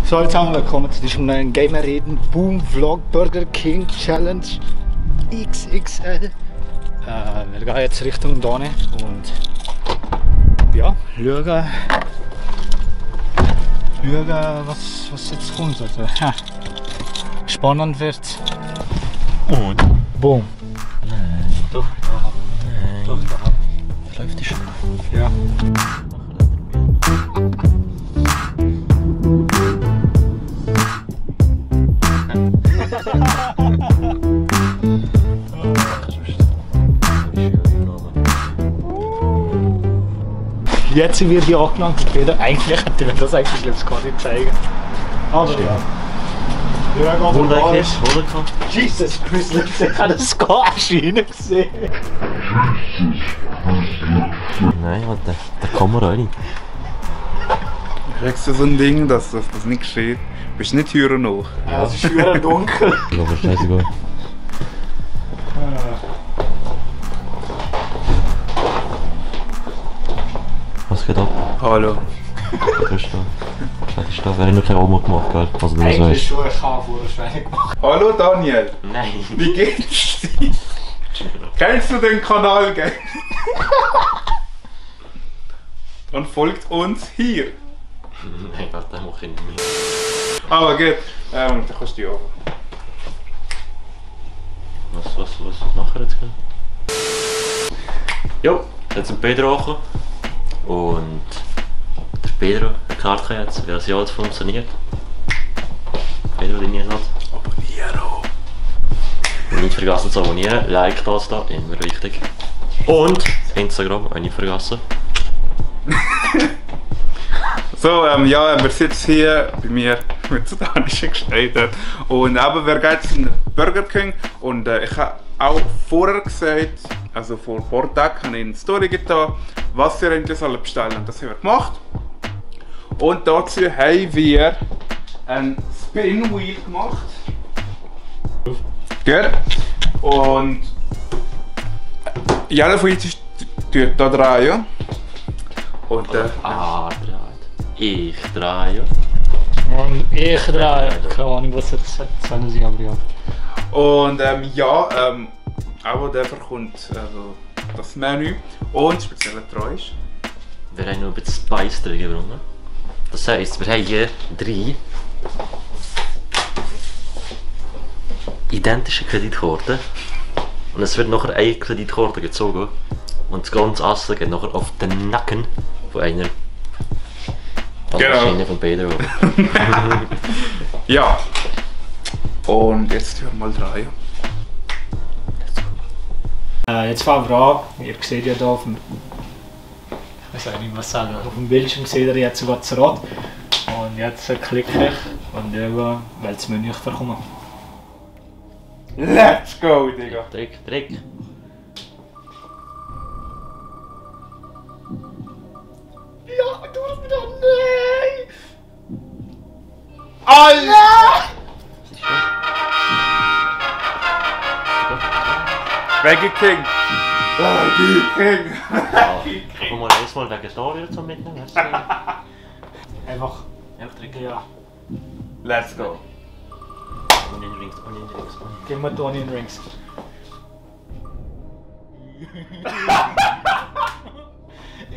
So, jetzt haben wir willkommen zu diesem neuen Gamer-Reden Boom Vlog Burger King Challenge XXL. Wir gehen jetzt Richtung Donne und ja, schauen was jetzt kommt. Also, spannend wird. Und boom. Nein. Doch, Nein. doch, da. Läuft die schon. Ja. Jetzt sind wir hier angelangt wieder. Eigentlich hätte man das eigentlich jetzt gar nicht zeigen. Aber ja. Wunderlich, Jesus Christ, ich habe das gar nicht gesehen. Nein, Alter, da kommen wir rein. Kriegst du so ein Ding, dass das nicht geschieht? Bist nicht höher noch? Ja, es ist schwer dunkel. Aber scheißegal. Was geht ab? Hallo. Du bist da. Was ist da? Wäre noch kein Oma gemacht, gell? Also, du das Eigentlich weißt. schon, ich habe vorher gemacht. Hallo Daniel. Nein. Wie geht's dir? Kennst du den Kanal, gell? Und folgt uns hier. Nein, warte, das mache ich nicht mehr. Aber gut, dann kannst du die auch. Was machen wir jetzt gerade? Jo, jetzt sind Pedro angekommen. Und der Pedro erklärt jetzt, wie das ja alles funktioniert. Pedro, deine Einsatz. Abonnieren. Nicht vergessen zu abonnieren, like das da, immer wichtig. Und Instagram, auch nicht vergessen. So, ja, wir sitzen hier bei mir mit sudanischen Gesträten. Und eben, wir gehen jetzt in den Burger King. Und ich habe auch vorher gesagt, also vor ein paar Tagen, habe ich eine Story getan, was ihr endlich bestellen sollt. Das haben wir gemacht. Und dazu haben wir ein Spin Wheel gemacht. Gut. Und jeder von uns tut da drehen. Und dreht. Ich drehe. Und ich drehe. Keine Ahnung, was jetzt sollen sie aber ja. Und aber dafür kommt also das Menü und speziell Geräusch. Wir haben noch ein bisschen Spice drin gebrungen. Das heisst, wir haben hier 3 identische Kreditkarten. Und es wird nachher eine Kreditkarte gezogen. Und das ganze Essen geht nachher auf den Nacken von einer Maschine von Pedro. Ja. Und jetzt hören wir mal drehen. Jetzt fangen wir an. Ihr seht ja hier auf dem, ich weiß nicht was sagen, auf dem Bildschirm seht ihr jetzt sogar das Rad. Und jetzt klicke ich und schaue, welches Menü ich bekomme. Let's go, Digga! Trick. Ja, du hast mir doch nein! Alter! Veggie King! Veggie King! Komm mal erstmal Vegetarier zum Mitnehmen. Einfach drücken, ja. Let's go! Onion Rings. Gib mir die Onion Rings.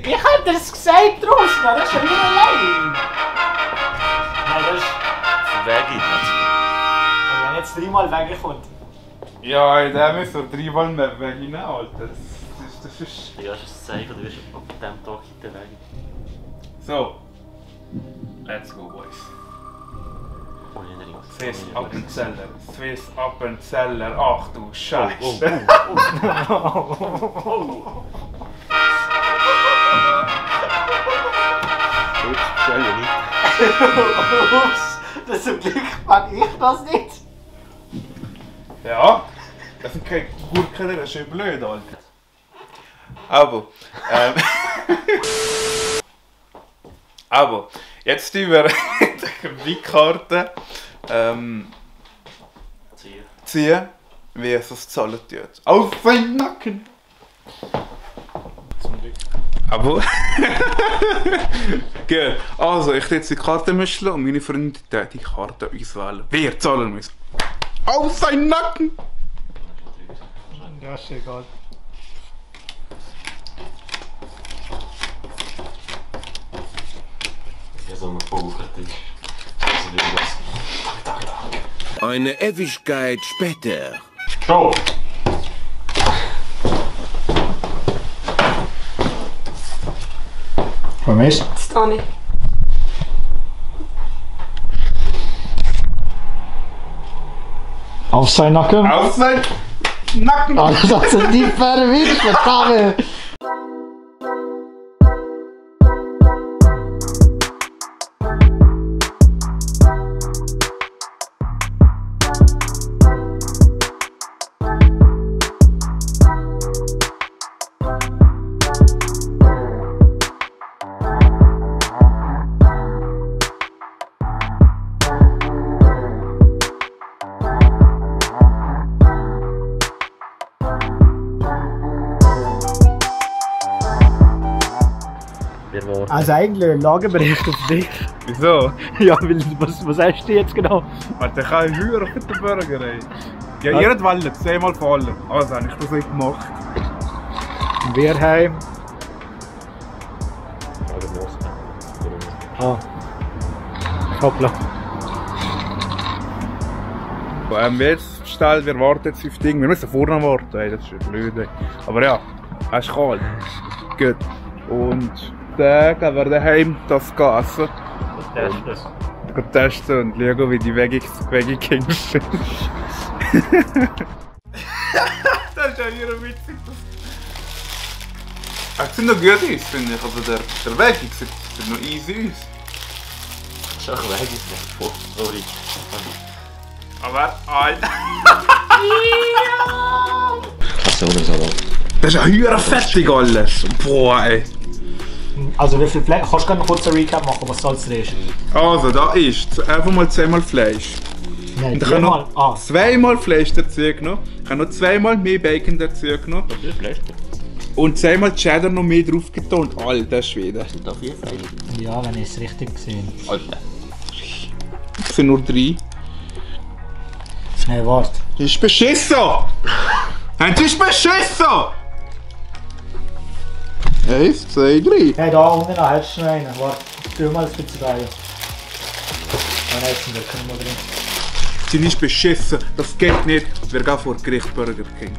Ich hab dir das gesagt, Rosna, das ist schon wieder allein. Nein, das ist... Veggie. Wenn jetzt 3-mal wegkommt. Ja, in dem müssen wir 3-mal mehr Veggie nehmen, Alter. Das ist... Ja, das ist ein Zeichen, du wirst ab diesem Tag hinter Veggie. So. Let's go, boys. Onion Rings. Swiss Appenzeller. Swiss Appenzeller. Ach du Scheiße. Ups, das zum Glück mag ich das nicht. Ja, das sind keine Gurken, das ist schön blöd, Alter. Aber, jetzt tun wir die Karte ziehen, wie es das zahlen tut. Auf den Nacken! Zum Glück. Aber... Gut, also ich jetzt die Karte mischen und meine Freunde die Karte auswählen. Wer zahlen muss? Auf seinen Nacken! Ja, ist egal. Ja, so ein Bauchtisch. Also wie das. Eine Ewigkeit später. Show! Von mir ist Stani. auf seinen Nacken. Auf seinen Nacken! Alter, das ist die Witz, verdammt! Also eigentlich ein Lagebericht auf dich. Wieso? Ja, weil, was hast du jetzt genau? Warte, ich kann hören für den Burger, ey. Ja, ihr habt wollen, 10-mal fallen. Also habe ich das nicht gemacht. Wir heim. Ah. Hoppla. Wo haben wir jetzt bestellt? Wir warten jetzt auf Ding. Wir müssen vorne warten, ey. Das ist ja blöd, ey. Aber ja, es ist kalt. Gut. Und dann gehen wir daheim das essen. Und testen und schauen, wie die Veggie Kings sind. Das ist ja hier witzig. Es sieht noch gut aus, finde ich. Also der Veggie sieht noch easy aus. Schau weg, ist nicht voll. Sorry. Aber Alter. Hast du oder so? Das ist ja höher fettig alles. Boah, ey. Also wie viel Fleisch? Kannst du gerne noch kurz einen Recap machen, was soll es ist? Also, da ist einfach mal 10-mal Fleisch. Nein, Und ich habe noch Ah, 2-mal Fleisch dazu genommen. Ich habe noch 2-mal mehr Bacon dazu genommen. Das ist Fleisch. Und 2-mal Cheddar noch mehr drauf getan. Alter Schwede. Sind da 4 Fleisch? ja, wenn ich es richtig gesehen. Alter. Es sind nur 3. Nein, warte. Das ist beschissen! Das ist beschissen! 1, 2, 3. Hey, da unten noch hättest du noch einen. Warte, tu mal ein bisschen rein. Ah, nein, jetzt sind wir drin. Sie ist beschissen. Das geht nicht. Wir gehen vor Gericht Burger King.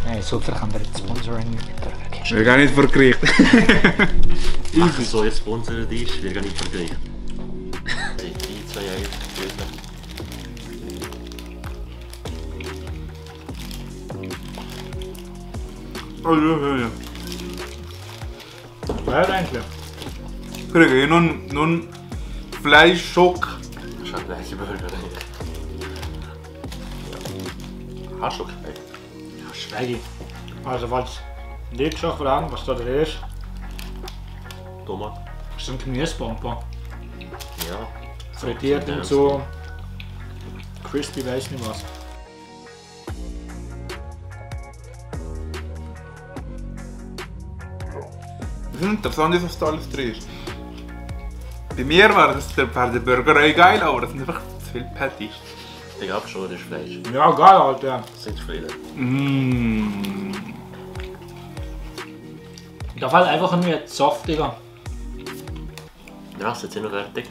Nein, so viel kann der jetzt Sponsoring mit Burger King. Wir gehen nicht vor Gericht. Ach so, jetzt sponsert ist, wir gehen nicht vergleichen. 3, 2, 1, Oh, ja. Ja, eigentlich. Kriege ich noch einen Fleischschock. Das ist ein gleicher Burger. Ja. Hast du okay? Ja, Schweige. Also, was nicht schon fragen, was da drin ist. Tomat. Das sind Gemüsebomben. Ja. Frittiert und so. Crispy, weiß nicht was. Das ist interessant, was da alles drin ist. Bei mir war der Burger geil, aber das sind einfach zu viele Patties. Ich glaube schon, das ist Fleisch. Ja, geil, Alter. Sind zufrieden. Mmh. Da fällt einfach nur saftiger. Ja, sind sie noch fertig.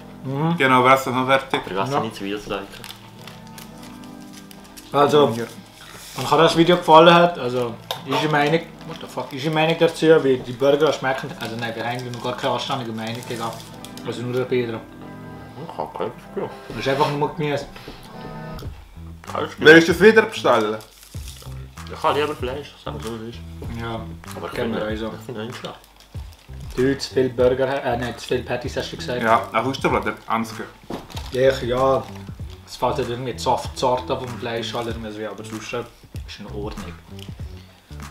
Genau, wer ist noch fertig? Vergiss Ja. nicht zu Video zu liken. Also, wenn euch das Video gefallen hat, also ist die Meinung, what the fuck, ist die Meinung dazu, wie die Burger schmecken. Also nein, wir haben noch gar keine anständige Meinung gehabt. Also nur der Pedro. Ich habe kein Gefühl. Das ist einfach nur Gemüse. Willst du das wieder bestellen? Ich habe lieber Fleisch, sagen wir so wie es ist. Ja, Aber ich kennen wir finde also. ich finde einen schlecht. Du zu viel Burger, nein, zu viel Patties hast du gesagt. Ja, auch ist der Blatt, Ansgar. Ja, es fällt halt irgendwie zart vom Fleisch, halt irgendwie, aber sonst ist es in Ordnung.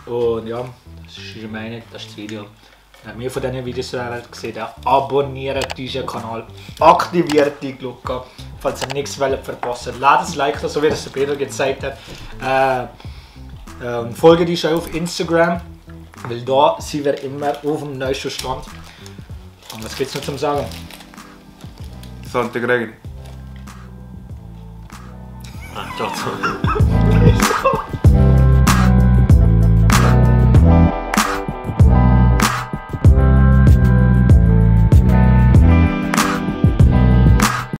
Und ja, das ist die Meinung, das ist das Video. Wenn ihr von diesen Videos gesehen habt, abonniert diesen Kanal, aktiviert die Glocke, falls ihr nichts verpasst. Lasst ein Like da, so wie das der Peter gezeigt hat. Folgt uns auch auf Instagram. Weil da sind wir immer auf dem neuesten Stand. Und was gibt's noch zum Sagen? Sonntag Regen. Ah, ciao.